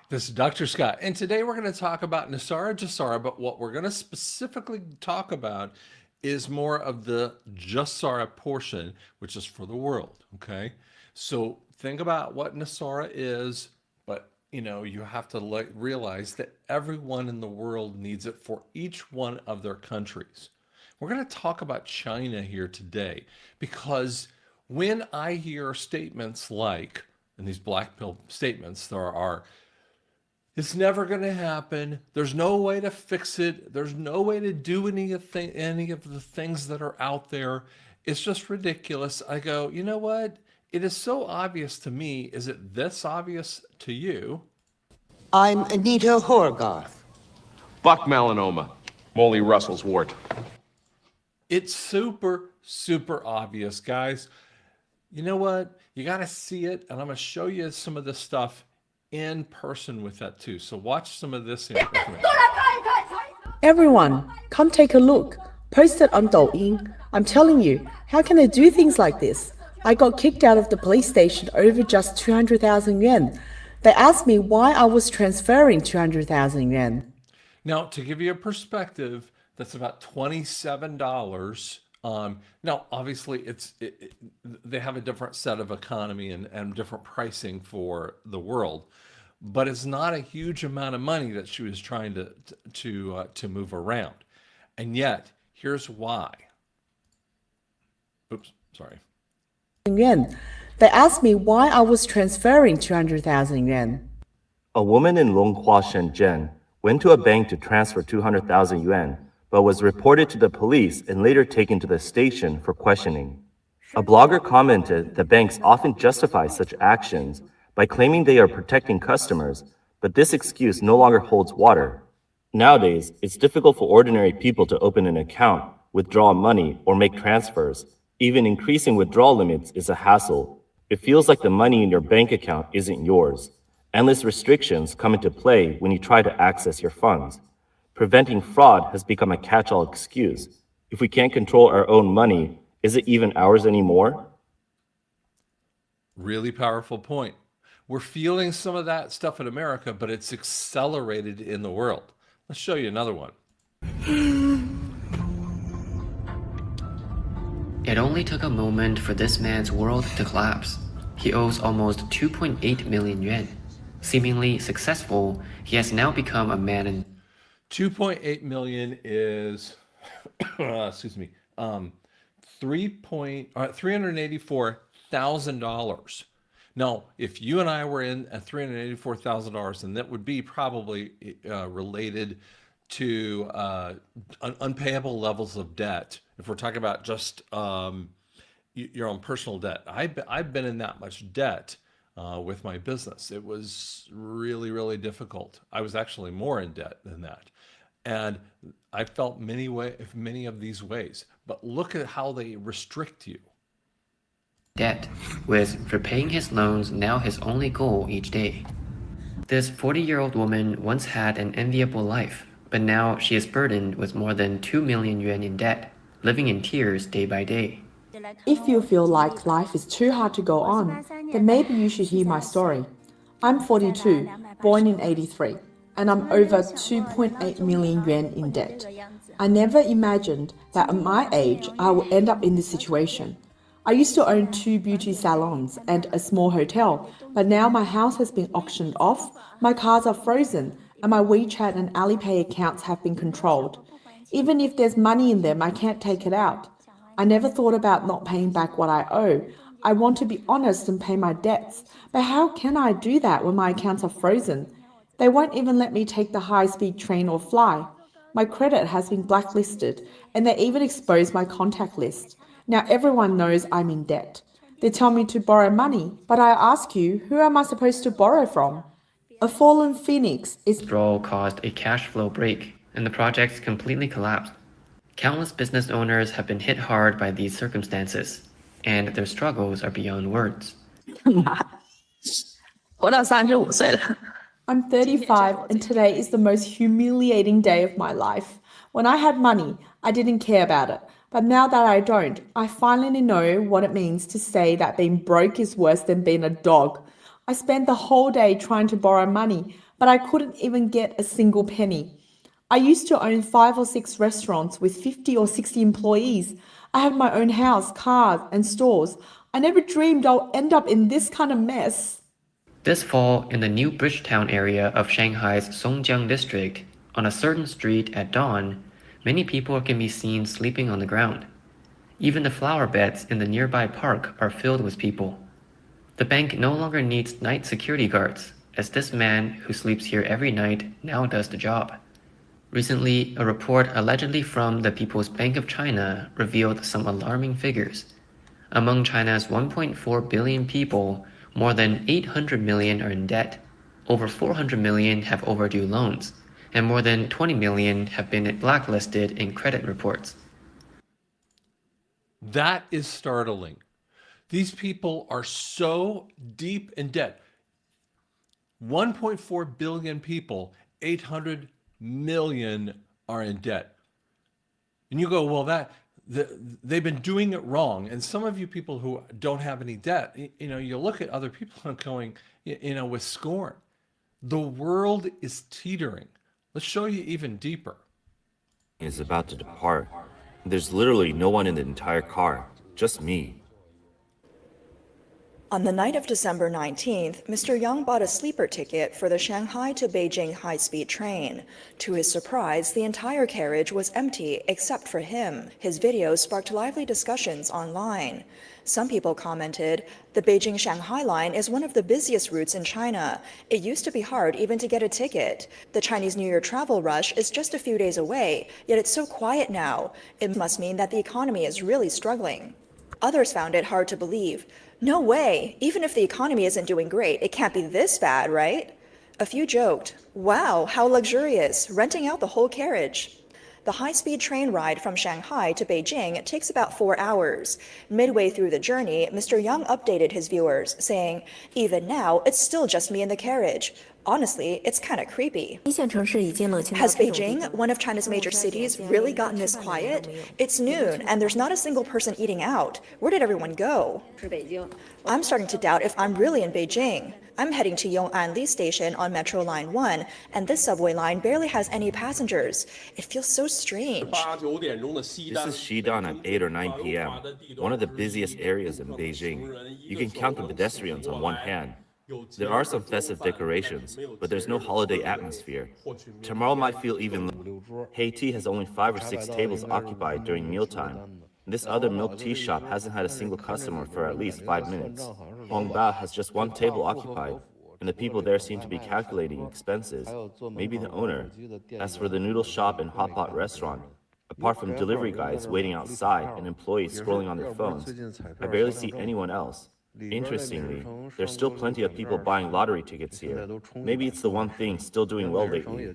This is Dr. Scott, and today we're going to talk about Nesara GESARA, but what we're going to specifically talk about is more of the GESARA portion, which is for the world, okay? So think about what Nesara is, but you have to realize that everyone in the world needs it for each one of their countries. We're going to talk about China here today because when I hear statements like, and these black pill statements, there are it's never going to happen. There's no way to fix it. There's no way to do any of the things that are out there. It's just ridiculous. I go, you know what? It is so obvious to me. Is it this obvious to you? I'm Anita Horgarth. Buck melanoma, Molly Russell's wart. It's super, super obvious, guys. You know what? You got to see it, and I'm going to show you some of this stuff in person with that too. So watch some of this information. Everyone, come take a look. Posted on Douyin. I'm telling you, how can they do things like this? I got kicked out of the police station over just 200,000 yuan. They asked me why I was transferring 200,000 yuan. Now, to give you a perspective, that's about $27. Now, obviously, they have a different set of economy and different pricing for the world, but it's not a huge amount of money that she was trying to move around, and yet here's why. Oops, sorry. Yuan. They asked me why I was transferring 200,000 yuan. A woman in Longhua, Shenzhen, went to a bank to transfer 200,000 yuan, but was reported to the police and later taken to the station for questioning. A blogger commented that banks often justify such actions by claiming they are protecting customers, but this excuse no longer holds water. Nowadays, it's difficult for ordinary people to open an account, withdraw money, or make transfers. Even increasing withdrawal limits is a hassle. It feels like the money in your bank account isn't yours. Endless restrictions come into play when you try to access your funds. Preventing fraud has become a catch-all excuse. If we can't control our own money, is it even ours anymore? Really powerful point. We're feeling some of that stuff in America, but it's accelerated in the world. Let's show you another one. It only took a moment for this man's world to collapse. He owes almost 2.8 million yuan. Seemingly successful, he has now become a man in 2.8 million is, excuse me, $384,000. Now, if you and I were in at $384,000, then that would be probably related to unpayable levels of debt. If we're talking about just your own personal debt, I've been in that much debt with my business. It was really, really difficult. I was actually more in debt than that. And I felt many of these ways, but look at how they restrict you. debt, with repaying his loans now his only goal each day. This 40-year-old woman once had an enviable life, but now she is burdened with more than 2 million yuan in debt, living in tears day by day. If you feel like life is too hard to go on, then maybe you should hear my story. I'm 42, born in 83, and I'm over 2.8 million yuan in debt. I never imagined that at my age I would end up in this situation. I used to own 2 beauty salons and a small hotel, but now my house has been auctioned off, my cars are frozen, and my WeChat and Alipay accounts have been controlled. Even if there's money in them, I can't take it out. I never thought about not paying back what I owe. I want to be honest and pay my debts, but how can I do that when my accounts are frozen? They won't even let me take the high-speed train or fly. My credit has been blacklisted, and they even exposed my contact list. Now everyone knows I'm in debt. They tell me to borrow money, but I ask you, who am I supposed to borrow from? A fallen phoenix is... Withdrawal caused a cash flow break, and the projects completely collapsed. Countless business owners have been hit hard by these circumstances, and their struggles are beyond words. 活到35岁了。 I'm 35 and today is the most humiliating day of my life. When I had money, I didn't care about it. But now that I don't, I finally know what it means to say that being broke is worse than being a dog. I spent the whole day trying to borrow money, but I couldn't even get a single penny. I used to own 5 or 6 restaurants with 50 or 60 employees. I had my own house, cars, and stores. I never dreamed I'll end up in this kind of mess. This fall, in the new Bridgetown area of Shanghai's Songjiang district, on a certain street at dawn, many people can be seen sleeping on the ground. Even the flower beds in the nearby park are filled with people. The bank no longer needs night security guards, as this man who sleeps here every night now does the job. Recently, a report allegedly from the People's Bank of China revealed some alarming figures. Among China's 1.4 billion people, more than 800 million are in debt, over 400 million have overdue loans, and more than 20 million have been blacklisted in credit reports. That is startling. These people are so deep in debt. 1.4 billion people, 800 million are in debt. And you go, well, they've been doing it wrong. And some of you people who don't have any debt, you look at other people and going, with scorn. The world is teetering. Let's show you even deeper. Is about to depart. There's literally no one in the entire car, just me. On the night of December 19th, Mr. Yang bought a sleeper ticket for the Shanghai to Beijing high-speed train. To his surprise, the entire carriage was empty except for him. His video sparked lively discussions online. Some people commented, "The Beijing-Shanghai line is one of the busiest routes in China. It used to be hard even to get a ticket. The Chinese New Year travel rush is just a few days away, yet it's so quiet now. It must mean that the economy is really struggling." Others found it hard to believe. "No way! Even if the economy isn't doing great, it can't be this bad, right?" A few joked, "Wow, how luxurious, renting out the whole carriage." The high-speed train ride from Shanghai to Beijing takes about 4 hours. Midway through the journey, Mr. Yang updated his viewers, saying, "Even now, it's still just me in the carriage. Honestly, it's kind of creepy." Has Beijing, one of China's major cities, really gotten this quiet? It's noon, and there's not a single person eating out. Where did everyone go? I'm starting to doubt if I'm really in Beijing. I'm heading to Yuan Station on Metro Line 1, and this subway line barely has any passengers. It feels so strange. This is Xidan at 8 or 9 p.m., one of the busiest areas in Beijing. You can count the pedestrians on one hand. There are some festive decorations, but there's no holiday atmosphere. Tomorrow might feel even Haiti has only 5 or 6 tables occupied during mealtime. This other milk tea shop hasn't had a single customer for at least 5 minutes. Hongbao has just 1 table occupied, and the people there seem to be calculating expenses. Maybe the owner. As for the noodle shop and hot pot restaurant, apart from delivery guys waiting outside and employees scrolling on their phones, I barely see anyone else. Interestingly, there's still plenty of people buying lottery tickets here. Maybe it's the one thing still doing well lately.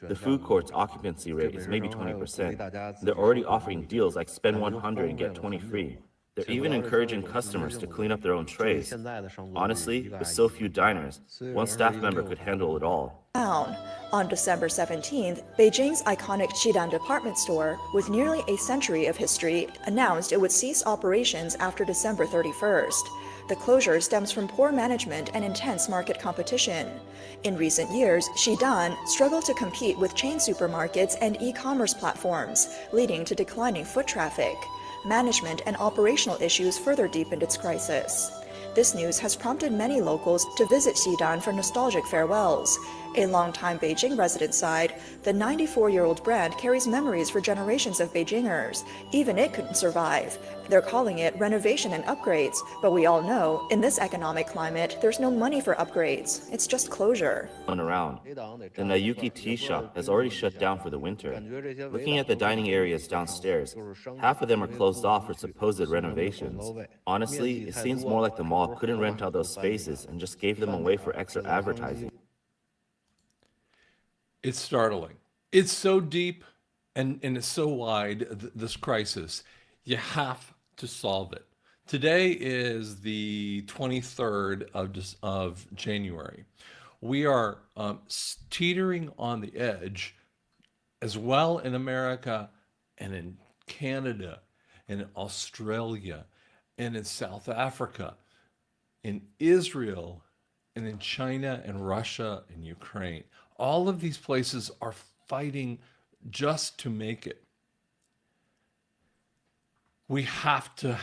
The food court's occupancy rate is maybe 20%. They're already offering deals like spend 100 and get 20 free. They're even encouraging customers to clean up their own trays. Honestly, with so few diners, one staff member could handle it all. On December 17th, Beijing's iconic Xidan department store, with nearly a century of history, announced it would cease operations after December 31st. The closure stems from poor management and intense market competition. In recent years, Xidan struggled to compete with chain supermarkets and e-commerce platforms, leading to declining foot traffic. Management and operational issues further deepened its crisis. This news has prompted many locals to visit Xidan for nostalgic farewells. A longtime Beijing resident sighed, "The 94-year-old brand carries memories for generations of Beijingers. Even it couldn't survive. They're calling it renovation and upgrades, but we all know, in this economic climate, there's no money for upgrades. It's just closure." Around. The Nayuki tea shop has already shut down for the winter. Looking at the dining areas downstairs, half of them are closed off for supposed renovations. Honestly, it seems more like the mall couldn't rent out those spaces and just gave them away for extra advertising. It's startling. It's so deep and it's so wide, this crisis. You have to solve it. Today is the 23rd of January. We are teetering on the edge as well in America and in Canada and in Australia and in South Africa, in Israel and in China and Russia and Ukraine. All of these places are fighting just to make it. We have to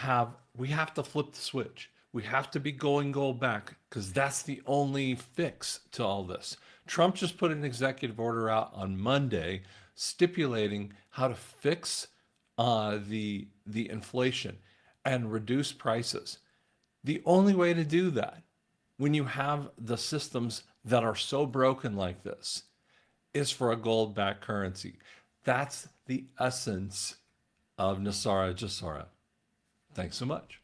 flip the switch. We have to be going gold back because that's the only fix to all this. Trump just put an executive order out on Monday stipulating how to fix the inflation and reduce prices. The only way to do that when you have the systems that are so broken like this is for a gold-backed currency. That's the essence of Nesara GESARA. Thanks so much.